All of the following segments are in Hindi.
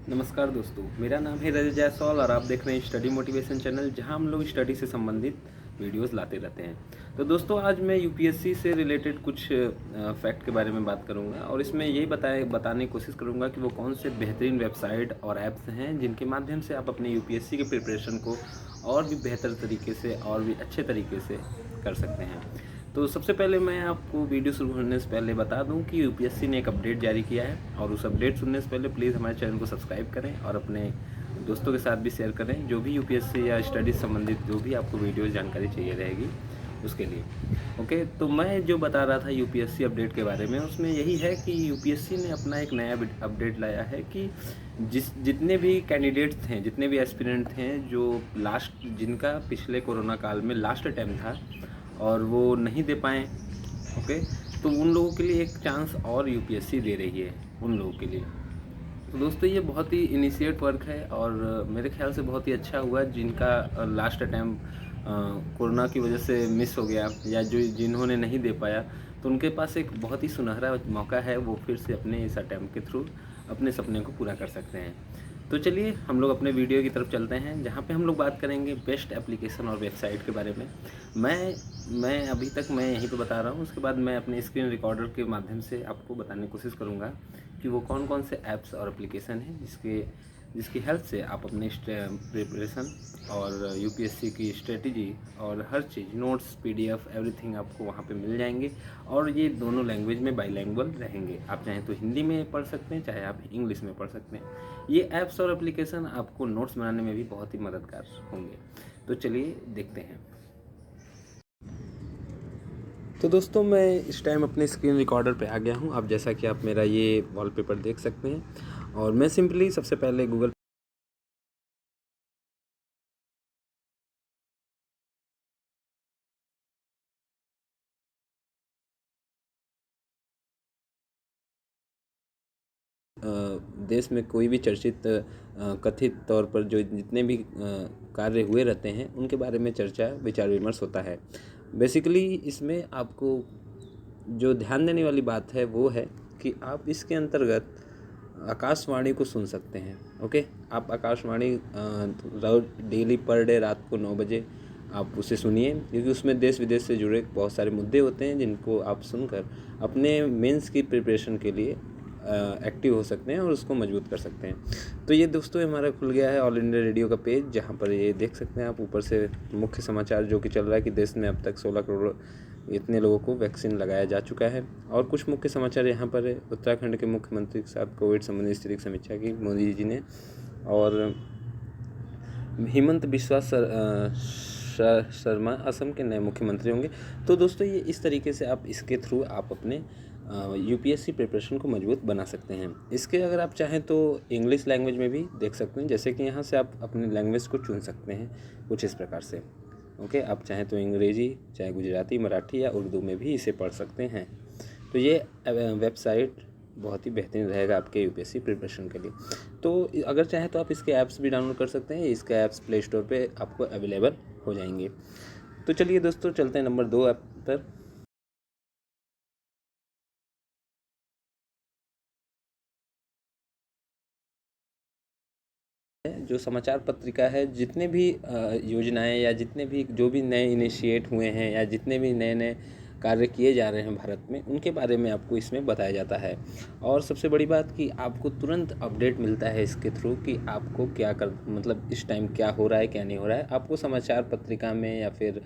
नमस्कार दोस्तों, मेरा नाम है रजत जायसवाल और आप देख रहे हैं स्टडी मोटिवेशन चैनल, जहां हम लोग स्टडी से संबंधित वीडियोस लाते रहते हैं। तो दोस्तों, आज मैं यूपीएससी से रिलेटेड कुछ फैक्ट के बारे में बात करूंगा और इसमें यही बताने की कोशिश करूंगा कि वो कौन से बेहतरीन वेबसाइट और ऐप्स हैं जिनके माध्यम से आप अपने यूपीएससी के प्रिपरेशन को और भी बेहतर तरीके से और भी अच्छे तरीके से कर सकते हैं। तो सबसे पहले मैं आपको वीडियो शुरू होने से पहले बता दूं कि यूपीएससी ने एक अपडेट जारी किया है और उस अपडेट सुनने से पहले प्लीज़ हमारे चैनल को सब्सक्राइब करें और अपने दोस्तों के साथ भी शेयर करें, जो भी यूपीएससी या स्टडी संबंधित जो भी आपको वीडियो जानकारी चाहिए रहेगी उसके लिए। ओके, तो मैं जो बता रहा था यूपीएससी अपडेट के बारे में, उसमें यही है कि यूपीएससी ने अपना एक नया अपडेट लाया है कि जितने भी कैंडिडेट्स थे, जितने भी एस्पिरेंट थे जो जिनका पिछले कोरोना काल में लास्ट अटैम्प्ट था और वो नहीं दे पाए, ओके, तो उन लोगों के लिए एक चांस और यूपीएससी दे रही है उन लोगों के लिए। तो दोस्तों, ये बहुत ही इनिशिएट वर्क है और मेरे ख्याल से बहुत ही अच्छा हुआ जिनका लास्ट अटैम्प्ट कोरोना की वजह से मिस हो गया या जो जिन्होंने नहीं दे पाया, तो उनके पास एक बहुत ही सुनहरा मौका है, वो फिर से अपने इस अटैम्प्ट के थ्रू अपने सपने को पूरा कर सकते हैं। तो चलिए हम लोग अपने वीडियो की तरफ चलते हैं, जहाँ पे हम लोग बात करेंगे बेस्ट एप्लीकेशन और वेबसाइट के बारे में। मैं अभी तक मैं यहीं पे बता रहा हूँ, उसके बाद मैं अपने स्क्रीन रिकॉर्डर के माध्यम से आपको बताने की कोशिश करूँगा कि वो कौन कौन से ऐप्स और एप्लीकेशन हैं जिसकी हेल्प से आप अपने प्रिपरेशन और यूपीएससी की स्ट्रेटजी और हर चीज़, नोट्स, पीडीएफ, एवरीथिंग आपको वहाँ पे मिल जाएंगे। और ये दोनों लैंग्वेज में बाईलैंग्वेज रहेंगे, आप चाहें तो हिंदी में पढ़ सकते हैं, चाहे आप इंग्लिश में पढ़ सकते हैं। ये ऐप्स और एप्लीकेशन आपको नोट्स बनाने में भी बहुत ही मददगार होंगे। तो चलिए देखते हैं। तो दोस्तों, मैं इस टाइम अपने स्क्रीन रिकॉर्डर पे आ गया हूँ। आप जैसा कि आप मेरा ये वॉलपेपर देख सकते हैं और मैं सिंपली सबसे पहले गूगल देश में कोई भी चर्चित कथित तौर पर जो जितने भी कार्य हुए रहते हैं उनके बारे में चर्चा विचार विमर्श होता है। बेसिकली इसमें आपको जो ध्यान देने वाली बात है वो है कि आप इसके अंतर्गत आकाशवाणी को सुन सकते हैं। ओके, आप आकाशवाणी डेली पर डे रात को 9 बजे आप उसे सुनिए, क्योंकि उसमें देश विदेश से जुड़े बहुत सारे मुद्दे होते हैं जिनको आप सुनकर अपने मेंस की प्रिपरेशन के लिए एक्टिव हो सकते हैं और उसको मजबूत कर सकते हैं। तो ये दोस्तों हमारा खुल गया है ऑल इंडिया रेडियो का पेज, जहाँ पर ये देख सकते हैं आप ऊपर से मुख्य समाचार जो कि चल रहा है कि देश में अब तक 16 करोड़ इतने लोगों को वैक्सीन लगाया जा चुका है। और कुछ मुख्य समाचार यहाँ पर है। उत्तराखंड के मुख्यमंत्री के साथ कोविड संबंधी स्थिति की समीक्षा की मोदी जी ने, और हेमंत बिस्वा शर्मा असम के नए मुख्यमंत्री होंगे। तो दोस्तों, ये इस तरीके से आप इसके थ्रू आप अपने यूपीएससी प्रिपरेशन को मजबूत बना सकते हैं। इसके अगर आप चाहें तो इंग्लिश लैंग्वेज में भी देख सकते हैं, जैसे कि यहाँ से आप अपनी लैंग्वेज को चुन सकते हैं कुछ इस प्रकार से। ओके, आप चाहें तो अंग्रेजी, चाहे गुजराती, मराठी या उर्दू में भी इसे पढ़ सकते हैं। तो ये वेबसाइट बहुत ही बेहतरीन रहेगा आपके यूपीएससी प्रिपरेशन के लिए। तो अगर चाहें तो आप इसके ऐप्स भी डाउनलोड कर सकते हैं। इसके ऐप्स प्ले स्टोर पे आपको अवेलेबल हो जाएंगे। तो चलिए दोस्तों, चलते हैं नंबर 2 ऐप पर। जो समाचार पत्रिका है, जितने भी योजनाएं या जितने भी जो भी नए इनिशिएट हुए हैं या जितने भी नए नए कार्य किए जा रहे हैं भारत में, उनके बारे में आपको इसमें बताया जाता है। और सबसे बड़ी बात कि आपको तुरंत अपडेट मिलता है इसके थ्रू कि आपको क्या कर मतलब इस टाइम क्या हो रहा है, क्या नहीं हो रहा है। आपको समाचार पत्रिका में या फिर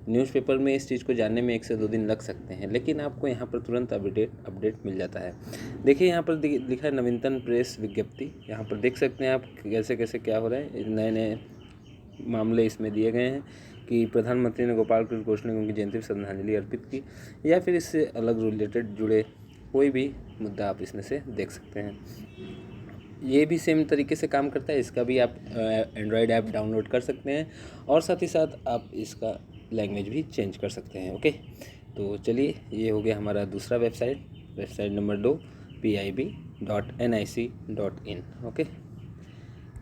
न्यूज़पेपर में इस चीज़ को जानने में 1 से 2 दिन लग सकते हैं, लेकिन आपको यहाँ पर तुरंत अपडेट मिल जाता है। देखिए यहाँ पर लिखा है नवीनतम प्रेस विज्ञप्ति। यहाँ पर देख सकते हैं आप कैसे कैसे क्या हो रहा है। नए नए मामले इसमें दिए गए हैं कि प्रधानमंत्री ने गोपाल कृष्ण गोखले को उनकी जयंती पर श्रद्धांजलि अर्पित की, या फिर इससे अलग रिलेटेड जुड़े कोई भी मुद्दा आप इसमें से देख सकते हैं। ये भी सेम तरीके से काम करता है। इसका भी आप एंड्रॉयड ऐप डाउनलोड कर सकते हैं और साथ ही साथ आप इसका लैंग्वेज भी चेंज कर सकते हैं। ओके, तो चलिए, ये हो गया हमारा दूसरा वेबसाइट नंबर 2, pib.nic.in। ओके,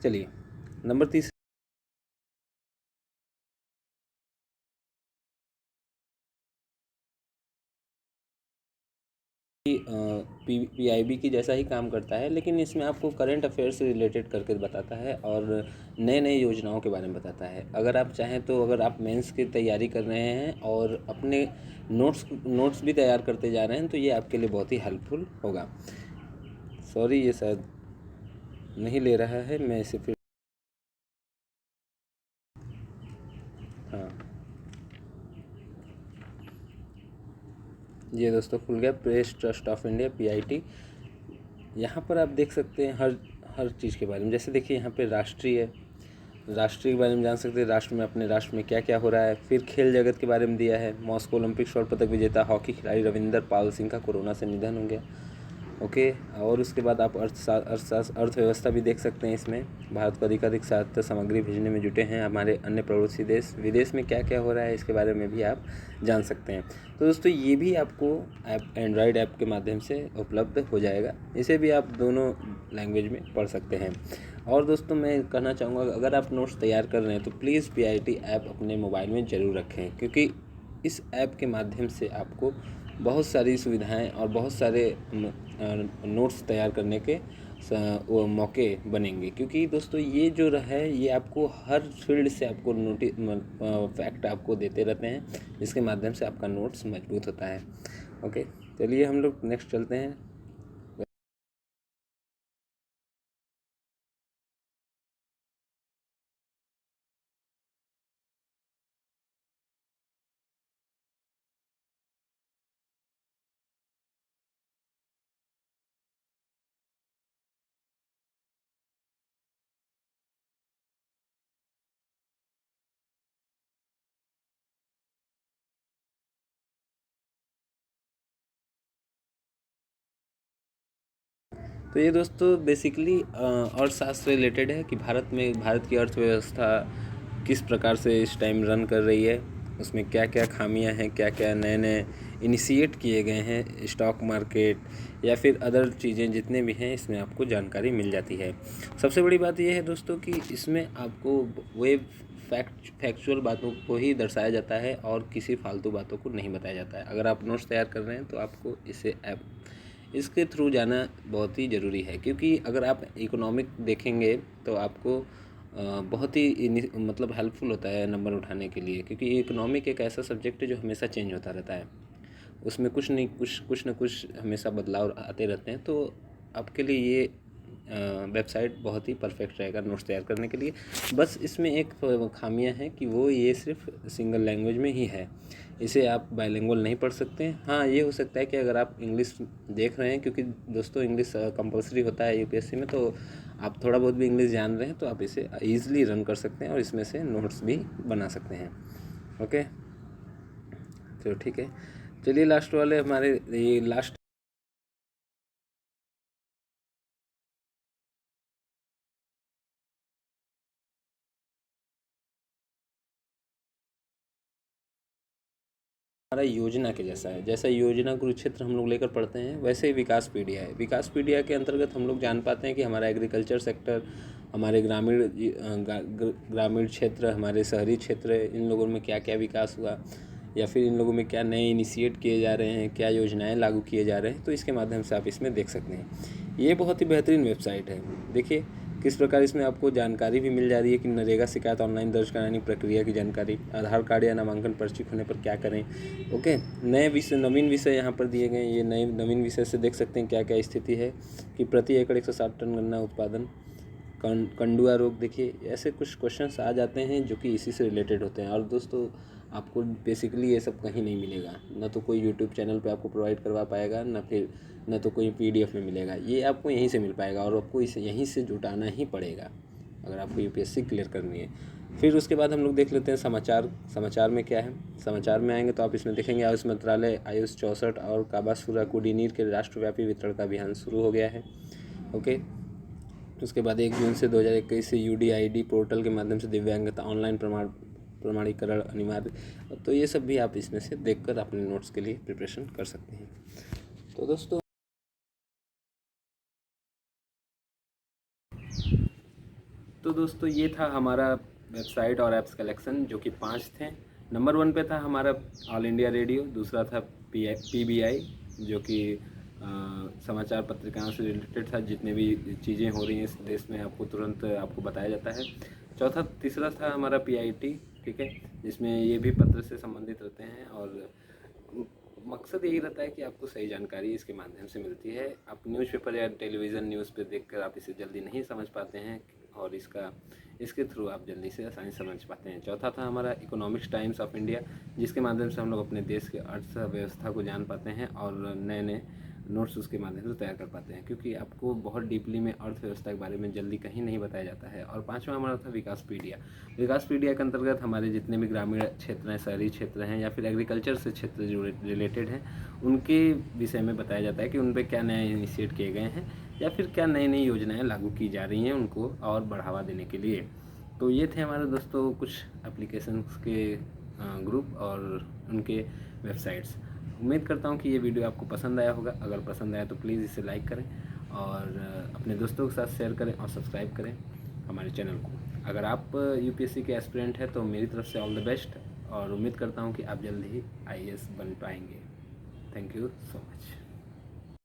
चलिए नंबर 3, PIB की जैसा ही काम करता है, लेकिन इसमें आपको करंट अफेयर से रिलेटेड करके बताता है और नए नए योजनाओं के बारे में बताता है। अगर आप चाहें तो अगर आप मेंस की तैयारी कर रहे हैं और अपने नोट्स भी तैयार करते जा रहे हैं तो ये आपके लिए बहुत ही हेल्पफुल होगा। सॉरी, ये शायद नहीं ले रहा है, मैं इसे फिर हाँ, ये दोस्तों खुल गया press trust of India PIT। यहाँ पर आप देख सकते हैं हर चीज़ के बारे में। जैसे देखिए यहाँ पे राष्ट्रीय के बारे में जान सकते हैं, राष्ट्र में अपने राष्ट्र में क्या क्या हो रहा है। फिर खेल जगत के बारे में दिया है, मॉस्को ओलंपिक स्वर्ण पदक विजेता हॉकी खिलाड़ी रविंदर पाल सिंह का कोरोना से निधन हो गया। ओके, और उसके बाद आप अर्थव्यवस्था भी देख सकते हैं। इसमें भारत को अधिकाधिक सहायता सामग्री भेजने में जुटे हैं हमारे अन्य पड़ोसी देश। विदेश में क्या क्या हो रहा है इसके बारे में भी आप जान सकते हैं। तो दोस्तों ये भी आपको एंड्रॉयड ऐप के माध्यम से उपलब्ध हो जाएगा। इसे भी आप दोनों लैंग्वेज में पढ़ सकते हैं। और दोस्तों मैं कहना चाहूँगा, अगर आप नोट्स तैयार कर रहे हैं तो प्लीज़ PIT ऐप अपने मोबाइल में ज़रूर रखें, क्योंकि इस ऐप के माध्यम से आपको बहुत सारी सुविधाएं और बहुत सारे नोट्स तैयार करने के वो मौके बनेंगे। क्योंकि दोस्तों ये जो है ये आपको हर फील्ड से आपको फैक्ट आपको देते रहते हैं, जिसके माध्यम से आपका नोट्स मजबूत होता है। ओके, चलिए हम लोग नेक्स्ट चलते हैं। तो ये दोस्तों बेसिकली अर्थशास्त्र से रिलेटेड है कि भारत की अर्थव्यवस्था किस प्रकार से इस टाइम रन कर रही है, उसमें क्या क्या खामियां हैं, क्या क्या नए नए इनिशिएट किए गए हैं, स्टॉक मार्केट या फिर अदर चीज़ें जितने भी हैं, इसमें आपको जानकारी मिल जाती है। सबसे बड़ी बात यह है दोस्तों कि इसमें आपको फैक्चुअल बातों को ही दर्शाया जाता है और किसी फालतू बातों को नहीं बताया जाता है। अगर आप नोट्स तैयार कर रहे हैं तो आपको इसके थ्रू जाना बहुत ही ज़रूरी है, क्योंकि अगर आप इकोनॉमिक देखेंगे तो आपको बहुत ही मतलब हेल्पफुल होता है नंबर उठाने के लिए। क्योंकि इकोनॉमिक एक ऐसा सब्जेक्ट है जो हमेशा चेंज होता रहता है, उसमें कुछ न कुछ हमेशा बदलाव आते रहते हैं। तो आपके लिए ये वेबसाइट बहुत ही परफेक्ट रहेगा नोट्स तैयार करने के लिए। बस इसमें एक खामियां है कि वो ये सिर्फ सिंगल लैंग्वेज में ही है, इसे आप बाइलिंगुअल नहीं पढ़ सकते हैं। हाँ, ये हो सकता है कि अगर आप इंग्लिश देख रहे हैं, क्योंकि दोस्तों इंग्लिश कंपलसरी होता है UPSC में, तो आप थोड़ा बहुत भी इंग्लिश जान रहे हैं तो आप इसे ईजिली रन कर सकते हैं और इसमें से नोट्स भी बना सकते हैं। ओके, तो ठीक है, चलिए लास्ट वाले हमारे ये लास्ट हमारा योजना के जैसा है। जैसा योजना कुरुक्षेत्र हम लोग लेकर पढ़ते हैं, वैसे ही विकासपीडिया है। विकासपीडिया के अंतर्गत हम लोग जान पाते हैं कि हमारा एग्रीकल्चर सेक्टर, हमारे ग्रामीण क्षेत्र, हमारे शहरी क्षेत्र, इन लोगों में क्या क्या विकास हुआ या फिर इन लोगों में क्या नए इनिशिएट किए जा रहे हैं, क्या योजनाएं लागू किए जा रहे हैं। तो इसके माध्यम से आप इसमें देख सकते हैं। ये बहुत ही बेहतरीन वेबसाइट है। देखिए किस प्रकार इसमें आपको जानकारी भी मिल जा रही है कि नरेगा शिकायत ऑनलाइन दर्ज कराने की प्रक्रिया की जानकारी, आधार कार्ड या नामांकन पर्ची खोने पर क्या करें। ओके, नवीन विषय यहाँ पर दिए गए। ये नवीन विषय से देख सकते हैं क्या क्या स्थिति है कि प्रति एकड़ 160 टन गन्ना उत्पादन, कंडुआ रोग। देखिए ऐसे कुछ क्वेश्चंस आ जाते हैं जो कि इसी से रिलेटेड होते हैं। और दोस्तों आपको बेसिकली ये सब कहीं नहीं मिलेगा, ना तो कोई यूट्यूब चैनल पे आपको प्रोवाइड करवा पाएगा, ना तो कोई PDF में मिलेगा। ये आपको यहीं से मिल पाएगा और आपको इसे यहीं से जुटाना ही पड़ेगा अगर आपको UPSC क्लियर करनी है। फिर उसके बाद हम लोग देख लेते हैं समाचार में क्या है। समाचार में आएंगे तो आप इसमें देखेंगे आयुष मंत्रालय आयुष 64 और काबासुरा कुडीनीर के राष्ट्रव्यापी वितरण का अभियान शुरू हो गया है। ओके, उसके बाद 1 जून से 2021 से UDID पोर्टल के माध्यम से दिव्यांगता ऑनलाइन प्रमाणीकरण अनिवार्य। तो ये सब भी आप इसमें से देखकर अपने नोट्स के लिए प्रिपरेशन कर सकते हैं। तो दोस्तों ये था हमारा वेबसाइट और ऐप्स कलेक्शन, जो कि 5 थे। नंबर 1 पे था हमारा ऑल इंडिया रेडियो, दूसरा था PBI जो कि समाचार पत्रिकाओं से रिलेटेड था, जितने भी चीज़ें हो रही हैं इस देश में आपको तुरंत आपको बताया जाता है। तीसरा था हमारा PIT, ठीक है, जिसमें ये भी पत्र से संबंधित रहते हैं और मकसद यही रहता है कि आपको सही जानकारी इसके माध्यम से मिलती है। आप न्यूज़पेपर या टेलीविज़न न्यूज़ पे देखकर आप इसे जल्दी नहीं समझ पाते हैं और इसके थ्रू आप जल्दी से आसानी समझ पाते हैं। चौथा था हमारा इकोनॉमिक्स टाइम्स ऑफ इंडिया, जिसके माध्यम से हम लोग अपने देश के अर्थव्यवस्था को जान पाते हैं और नए नए नोट्स उसके माध्यम से तैयार कर पाते हैं, क्योंकि आपको बहुत डीपली में अर्थव्यवस्था के बारे में जल्दी कहीं नहीं बताया जाता है। और पाँचवा हमारा था विकासपीडिया। विकासपीडिया के अंतर्गत हमारे जितने भी ग्रामीण क्षेत्र हैं, शहरी क्षेत्र हैं या फिर एग्रीकल्चर से क्षेत्र जो रिलेटेड हैं, उनके विषय में बताया जाता है कि उन पर क्या नए इनिशिएट किए गए हैं या फिर क्या नई नई योजनाएं लागू की जा रही हैं उनको और बढ़ावा देने के लिए। तो ये थे हमारे दोस्तों कुछ एप्लीकेशंस के ग्रुप और उनके वेबसाइट्स। उम्मीद करता हूँ कि ये वीडियो आपको पसंद आया होगा। अगर पसंद आया तो प्लीज़ इसे लाइक करें और अपने दोस्तों के साथ शेयर करें और सब्सक्राइब करें हमारे चैनल को। अगर आप UPSC के एस्पिरेंट हैं तो मेरी तरफ से ऑल द बेस्ट और उम्मीद करता हूँ कि आप जल्द ही IAS बन पाएंगे। Thank you so much.